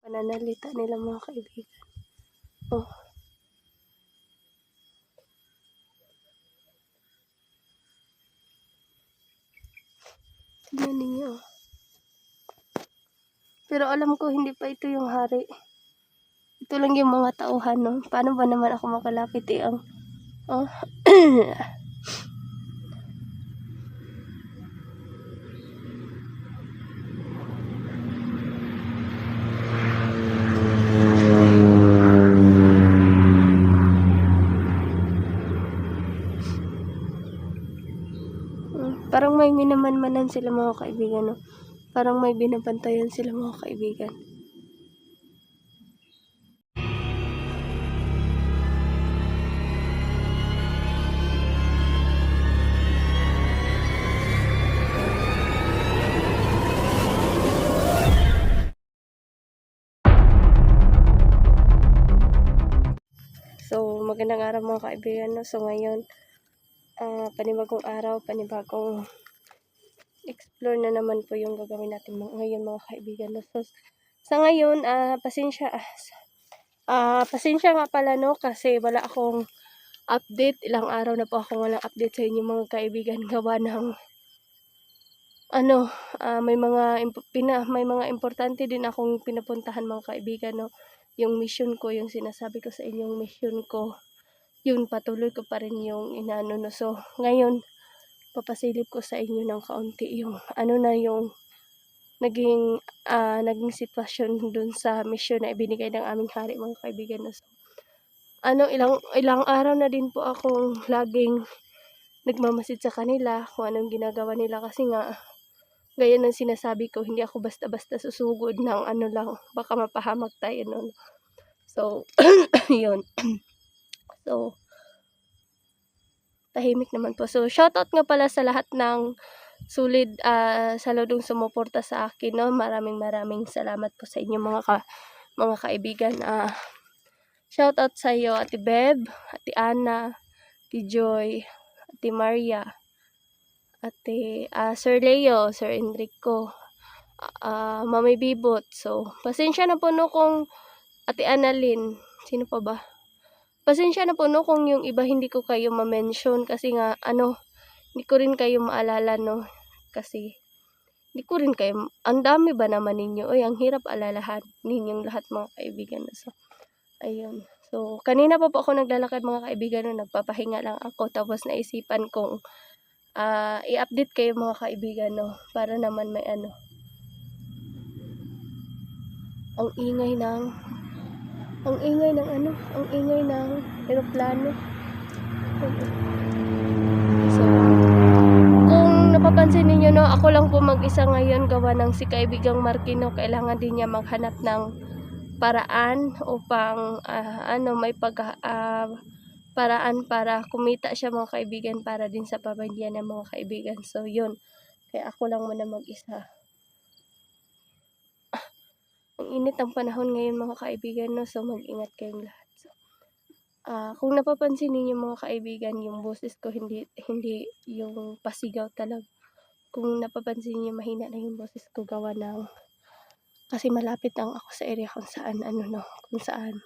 pananalita nila mga kaibigan. Oh. Tignan ninyo. Pero alam ko hindi pa ito yung hari. Ito lang yung mga tauhan, no? Paano ba naman ako makalapit ang oh. Parang may minamanmanan sila mga kaibigan, no? Parang may binabantayan sila mga kaibigan. So, magandang araw mga kaibigan, no? So, ngayon, panibagong araw, panibagong explore na naman po yung gagawin natin ngayon mga kaibigan, no? So, sa ngayon, pasensya nga pala, no? Kasi wala akong update. Ilang araw na po akong walang update sa inyo mga kaibigan. Gawa ng, may mga importante din akong pinapuntahan mga kaibigan, no? Yung mission ko, yung sinasabi ko sa inyong mission ko, yun patuloy ko pa rin yung inaano, no. So ngayon papasilip ko sa inyo ng kaunti yung yung naging sitwasyon dun sa mission na ibinigay ng aming hari mga kaibigan, no. So, ilang araw na din po akong laging nagmamasid sa kanila kung anong ginagawa nila, kasi nga gaya ng sinasabi ko, hindi ako basta-basta susugod ng lang, baka mapahamak tayo, no. So yun. So tahimik naman po. So shoutout nga pala sa lahat ng solid saludong sumuporta sa akin, no. Maraming salamat po sa inyo mga kaibigan. Shoutout sa iyo Ate Beb, Ate Ana, Ate Joy, Ate Maria, Ate Sir Leo, Sir Enrico, Mami Bibot. So pasensya na po, no, kung Ate Annalyn, sino pa ba? Pasensya na po, no, kung yung iba hindi ko kayo ma-mention, kasi nga hindi ko rin kayo maalala, no. Kasi hindi ko rin kayo, ang dami ba naman ninyo? Oy, ang hirap alalahan ninyong lahat mga kaibigan. So ayun. So kanina pa po ako naglalakad mga kaibigan, no, nagpapahinga lang ako, tapos naisipan kong i-update kayo mga kaibigan, no, para naman may ang ingay ng eroplano. So, kung napapansin niyo, no, ako lang po mag-isa ngayon, gawa ng si kaibigang Marquino, kailangan din niya maghanap ng paraan upang may paraan para kumita siya mga kaibigan, para din sa pamilya ng mga kaibigan. So yun, kaya ako lang muna mag-isa. Ang init ang panahon ngayon mga kaibigan, no. So mag-ingat kayong lahat. So, kung napapansin niyo mga kaibigan, yung boses ko hindi yung pasigaw talaga. Kung napapansin niyo, mahina na yung boses ko, gawa ng kasi malapit lang ako sa area kung saan kung saan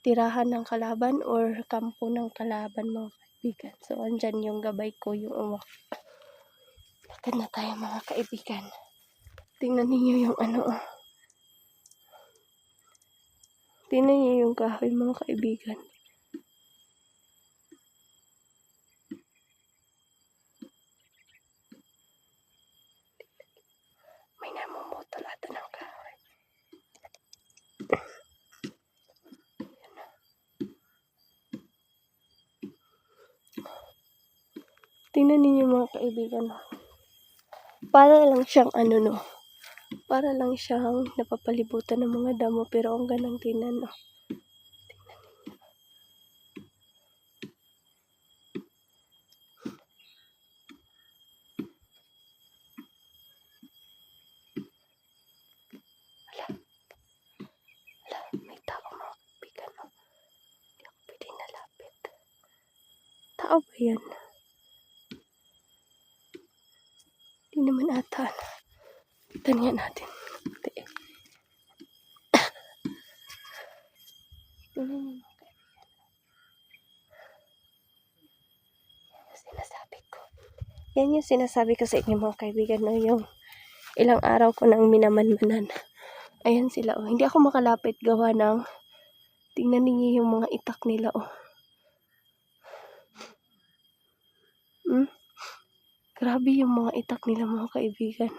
tirahan ng kalaban or kampo ng kalaban mga kaibigan. So andyan yung gabay ko, yung uwak. Lakad na tayo mga kaibigan. Tingnan niyo yung tingnan niyo yung kahoy mga kaibigan. May namumutol ata ng kahoy. Tingnan niyo mga kaibigan. Para lang siyang para lang siyang napapalibutan ng mga damo, pero ang ganang tingnan, no. May tao mga kaibigan, no. Hindi ako pwede nalapit. Tao ba yan? Hindi naman ata. Tanya natin. Tingnan niyo mga kaibigan. Sinasabi ko. Yan yung sinasabi ko sa inyo mga kaibigan, no? Yung ilang araw ko nang minamanmanan. Ayan sila, oh. Hindi ako makalapit gawa ng, tingnan niyo yung mga itak nila, oh. Grabe yung mga itak nila mga kaibigan.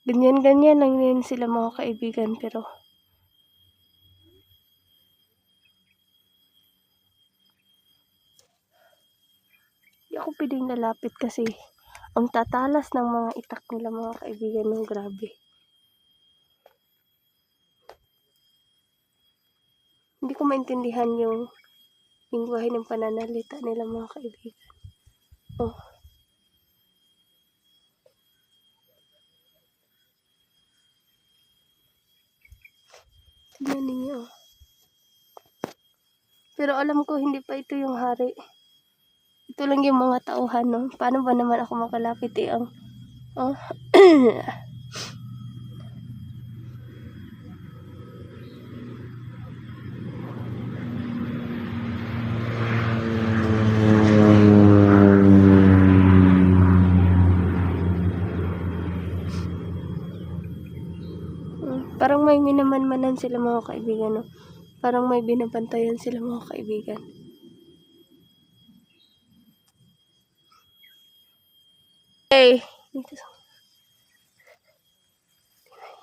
Ganyan-ganyan lang din sila mga kaibigan, pero di ako pwedeng lalapit kasi ang tatalas ng mga itak nila mga kaibigan, ng grabe. Hindi ko maintindihan yung lingwahe ng pananalita nila mga kaibigan. Oh. Tignan ninyo. Pero alam ko hindi pa ito yung hari. Ito lang yung mga tauhan, no? Paano ba naman ako makalapit ang oh. Parang may minamanmanan sila mga kaibigan, no? Parang may binabantayan sila mga kaibigan. Hey! Dito sa...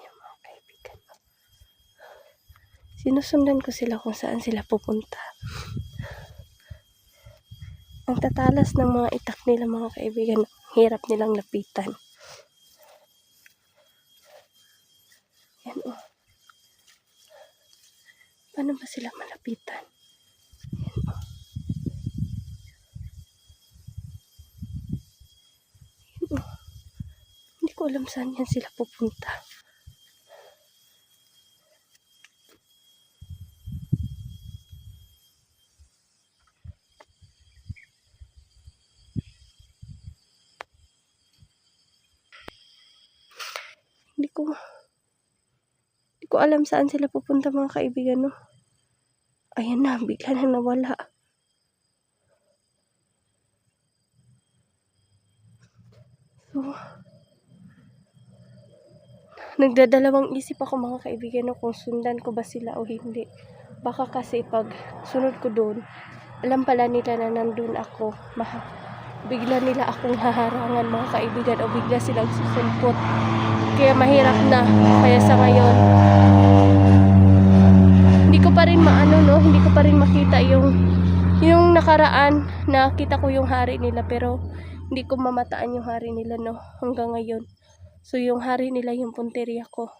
mga kaibigan. Sinusundan ko sila kung saan sila pupunta. Ang tatalas ng mga itak nila mga kaibigan. Hirap nilang lapitan. Yan, oh. Paano ba sila malapitan? Yan, oh. Yan, oh. Hindi ko alam saan yan sila pupunta. Hindi ko alam saan sila pupunta mga kaibigan, no? Ayan na, bigla na nawala. So, nagdadalawang isip ako mga kaibigan, no, kung sundan ko ba sila o hindi. Baka kasi pag sunod ko doon, alam pala nila na nandun ako. Bigla nila akong haharangan mga kaibigan o bigla silang susumpot. Kaya mahirap na. Kaya sa ngayon, hindi ko pa rin hindi ko pa rin makita yung nakaraan na kita ko yung hari nila, pero hindi ko mamataan yung hari nila, no, hanggang ngayon. So yung hari nila yung punteriya ko.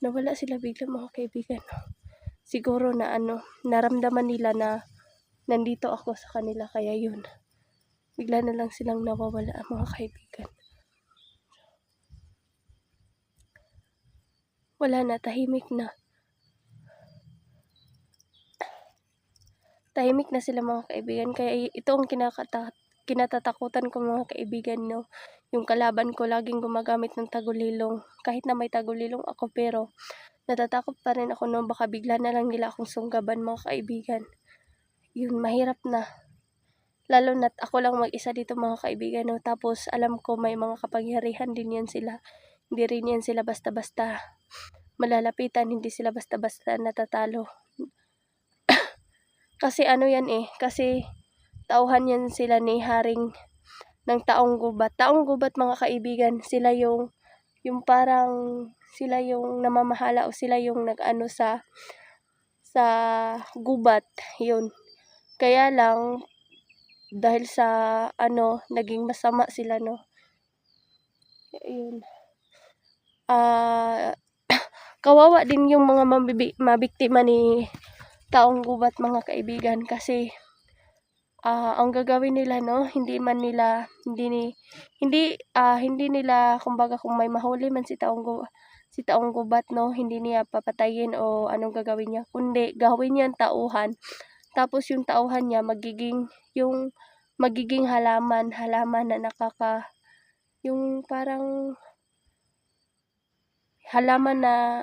Nawala sila bigla mga kaibigan. Siguro na naramdaman nila na nandito ako sa kanila, kaya yun. Bigla na lang silang nawawala mga kaibigan. Wala na, tahimik na. Tahimik na sila mga kaibigan, kaya ito ang kinatatakutan ko mga kaibigan, no. Yung kalaban ko laging gumagamit ng tagulilong. Kahit na may tagulilong ako, pero natatakot pa rin ako, no. Baka bigla na lang nila akong sunggaban mga kaibigan. Yun, mahirap na. Lalo na't ako lang mag-isa dito mga kaibigan, no. Tapos alam ko may mga kapangyarihan din yan sila. Hindi rin yan sila basta-basta malalapitan, hindi sila basta-basta natatalo. Kasi yan kasi tauhan yan sila ni Haring ng Taong Gubat. Taong Gubat mga kaibigan, sila yung parang sila yung namamahala o sila yung nag-ano sa gubat, yun. Kaya lang dahil sa naging masama sila, no. Ayun. Kawawa din yung mga mabiktima ni Taong Gubat mga kaibigan, kasi ang gagawin nila, no, hindi nila kumbaga kung may mahuli man si Taong Gubat, no, hindi niya papatayin o anong gagawin niya, kundi gawin niya ang tauhan. Tapos yung tauhan niya magiging halaman na yung parang halaman na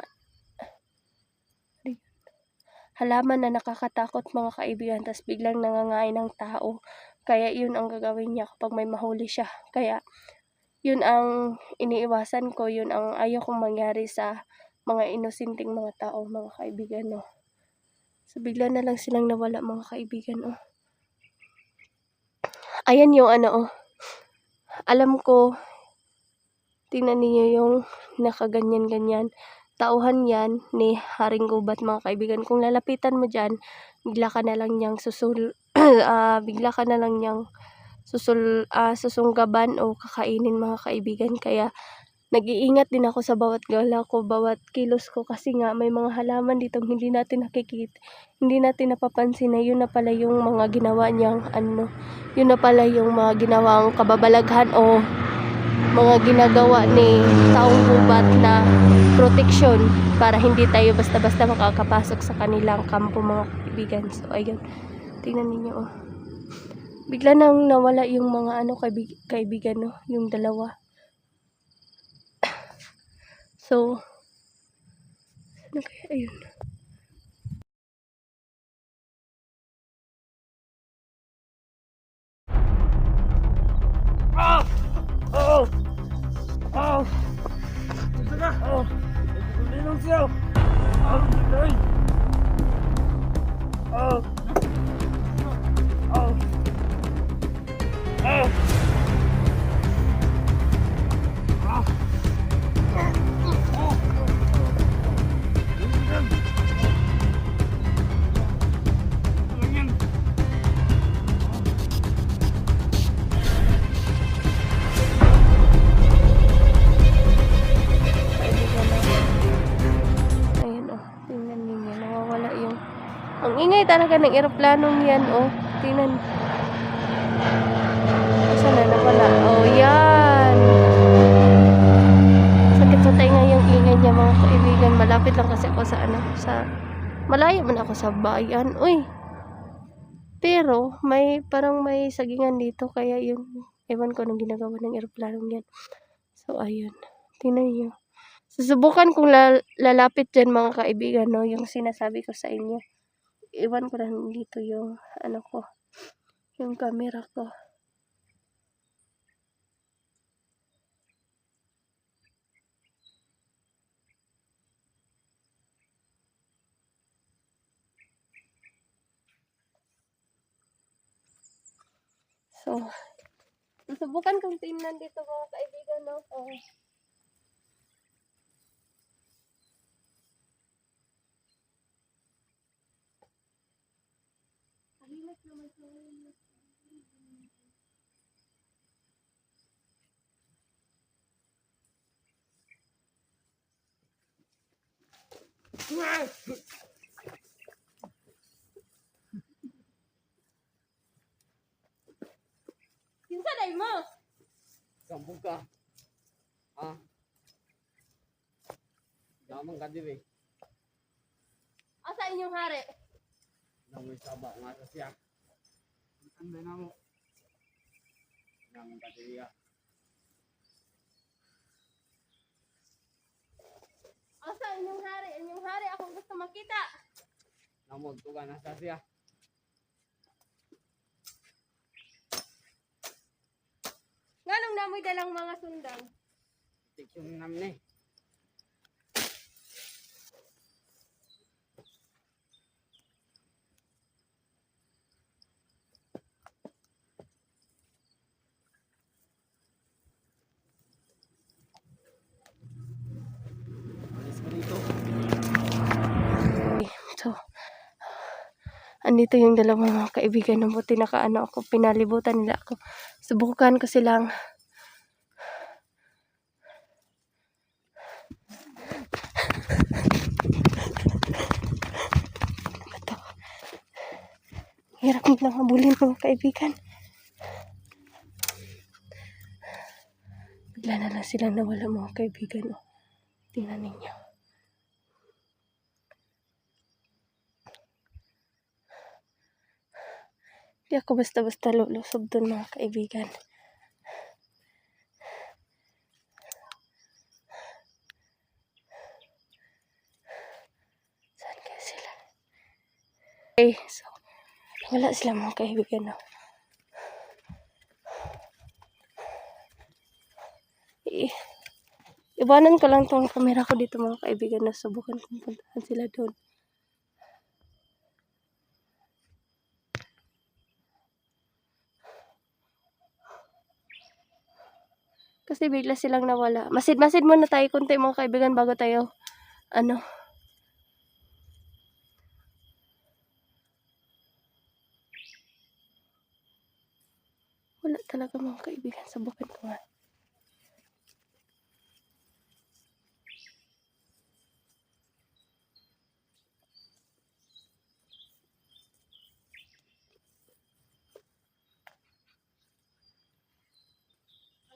nakakatakot mga kaibigan, tas biglang nangangain ng tao. Kaya yun ang gagawin niya kapag may mahuli siya. Kaya yun ang iniiwasan ko, yun ang ayaw kong mangyari sa mga inosenteng mga tao, mga kaibigan, no. So bigla na lang silang nawala mga kaibigan, oh. Ayan yung ano, oh. Alam ko, tingnan niyo yung nakaganyan-ganyan. Tauhan yan ni Haring Gubat mga kaibigan. Kung lalapitan mo dyan, bigla ka na lang niyang susunggaban o kakainin mga kaibigan. Kaya nag-iingat din ako sa bawat gala ko, bawat kilos ko, kasi nga may mga halaman dito hindi natin nakikita, hindi natin napapansin na yun na pala yung mga ginawa niyang yun na pala yung mga ginawang kababalaghan o mga ginagawa ni taong gubat na proteksyon para hindi tayo basta-basta makakapasok sa kanilang kampo mga kaibigan. So ayun, tingnan niyo, oh. Bigla nang nawala yung mga kaibigan, no, yung dalawa. So ano kaya, ayun. Oh! Oh! Dito na! Oh! Tulong siya! Oh! Ay! Oh! Oh! Oh! Ang ingay talaga ng eroplanong yan, oh. Tingnan. Saan na nawala? Oh, yan. Sakit sa tainga yung ingay niya mga kaibigan. Malapit lang kasi ako sa malayo man ako sa bayan. Uy. Pero parang may sagingan dito, kaya yung ewan ko anong ginagawa ng eroplanong yan. So ayun. Tingnan niyo. Susubukan kong lalapit dyan mga kaibigan, no, yung sinasabi ko sa inyo. Iwan ko lang dito yung yung camera ko. So, susubukan kong tingnan dito mga kaibigan, no. Oh. Tahimik naman sa Kinsa day mo? Sambog ka! Ha? Damang ka din eh. Asa inyong hari? Namoy saba nga sa siya. Ang na mo. Damang ka din ya. Asa inyong hari? Inyong hari akong gusto makita. Namog to ka na sa siya. Nganong namoy dalang mga sundang? Tiksyon namin eh. So, andito yung dalawang mga kaibigan ng buti ako, pinalibutan nila ako. Subukan ko silang ito. Hirap nilang habulin mga kaibigan. Bigla na lang silang nawala mga kaibigan, oh. Tingnan ninyo. Di ako basta-basta lulusob dun mga kaibigan. So, wala sila mga kaibigan, no? Iwanan ko lang tong camera ko dito mga kaibigan, na subukan kong puntahan sila doon. Kasi bigla silang nawala. Masid-masid muna tayo konti mga kaibigan bago tayo wala talaga mga kaibigan. Subukan ko nga.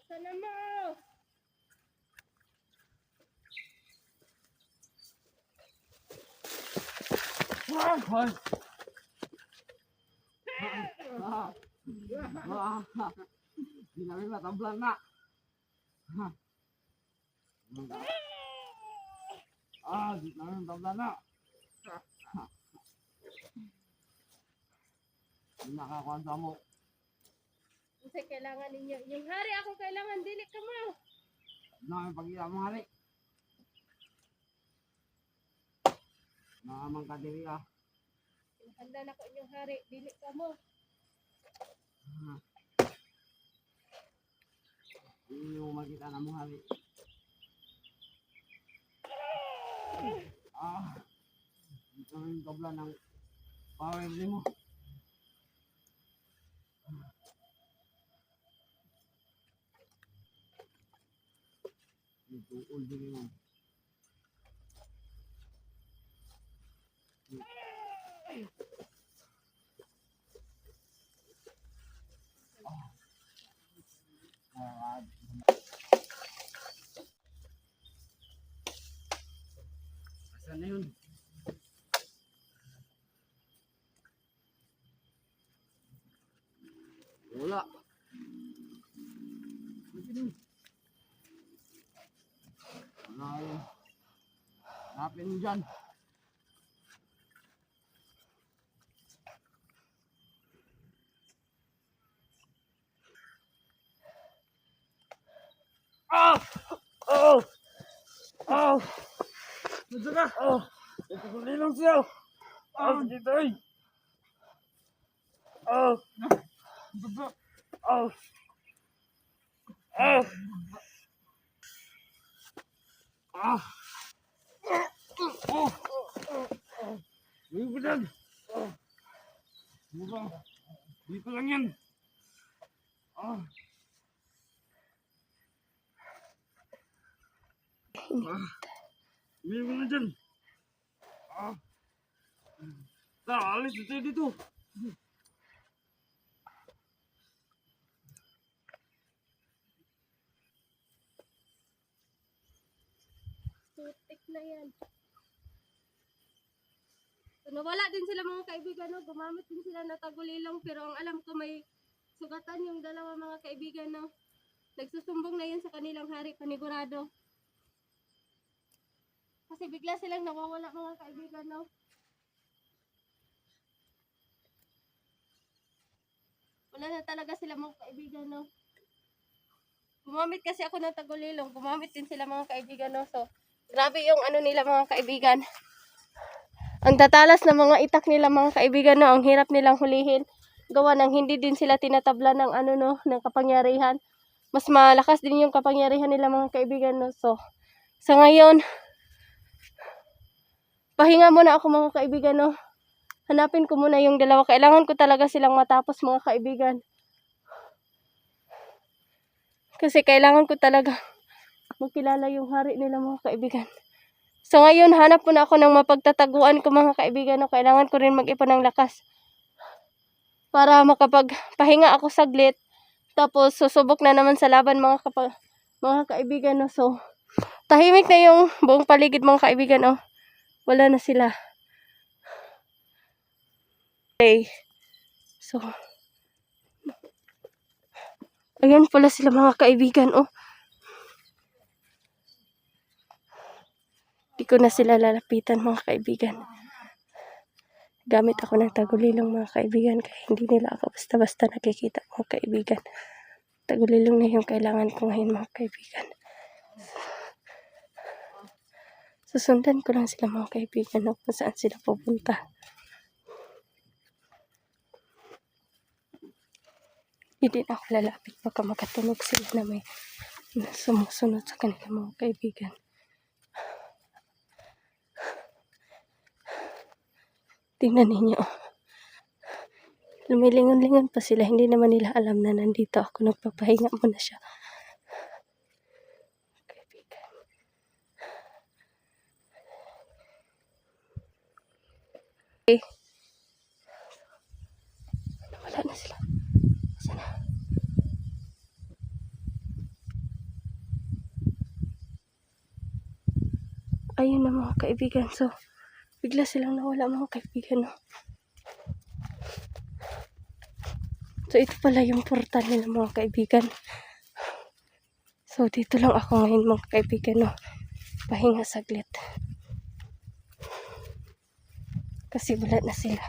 Sana mo! Hoy! Di namin matablan na. Di namin matablan na. Di nakakuha mo. Kasi kailangan ninyo. Yung hari ako kailangan, dili ka mo. Di namin pag-iya mo hari. Nakamang kadiri ah. Handa na ko inyong hari, dili ka mo. Hindi mo makita na mo hari. Dito rin tabla ng power mo. Dito uldi mo. Asan na yun? Wala. Wala yun. Hanapin mo dyan. Dito ka! Ito ko nilong siya! Dito ay! Bubudag! Bubang! Dito lang yan! Hindi mo na dyan! Alis dito! Putik na yan. So, nawala din sila mga kaibigan, no? Gumamit din sila ng tagulilong, pero ang alam ko may sugatan yung dalawa mga kaibigan, no? Nagsusumbong na yun sa kanilang hari, panigurado. Kasi bigla silang nawawala mga kaibigan, no? Wala na talaga sila mga kaibigan, no? Gumamit kasi ako ng tagulilong, gumamit din sila mga kaibigan, no? So, grabe yung nila mga kaibigan. Ang tatalas na mga itak nila mga kaibigan, no? Ang hirap nilang hulihin. Gawa ng hindi din sila tinatabla ng ng kapangyarihan. Mas malakas din yung kapangyarihan nila mga kaibigan, no? So, sa ngayon, pahinga muna ako mga kaibigan, no? Hanapin ko muna yung dalawa. Kailangan ko talaga silang matapos mga kaibigan. Kasi kailangan ko talaga makilala yung hari nila mga kaibigan. So ngayon, hanap muna ako ng mapagtataguan ko mga kaibigan, no? Kailangan ko rin mag-ipon ng lakas para makapagpahinga ako saglit. Tapos susubok na naman sa laban mga kaibigan, no? So tahimik na yung buong paligid mga kaibigan, oh. Wala na sila. Okay. So ayan pala sila mga kaibigan, oh. Di ko na sila lalapitan mga kaibigan. Gamit ako ng tagulilong mga kaibigan, kaya hindi nila ako basta-basta nakikita mga kaibigan. Tagulilong na yung kailangan ko ngayon mga kaibigan. Susundan ko lang sila mga kaibigan no, kung saan sila pupunta. Hindi din ako lalapit baka makatunog sila na may sumusunod sa kanila mga kaibigan. Tingnan ninyo. Lumilingon-lingon pa sila. Hindi naman nila alam na nandito ako. Nagpapahinga muna siya. Kaibigan. Okay. Wala na sila. Sana. Ayun na mga kaibigan. So, bigla silang nawala mga kaibigan. No? So, ito pala yung portal nila mga kaibigan. So, dito lang ako ngayon mga kaibigan. No? Pahinga saglit. Kasi wala na sila.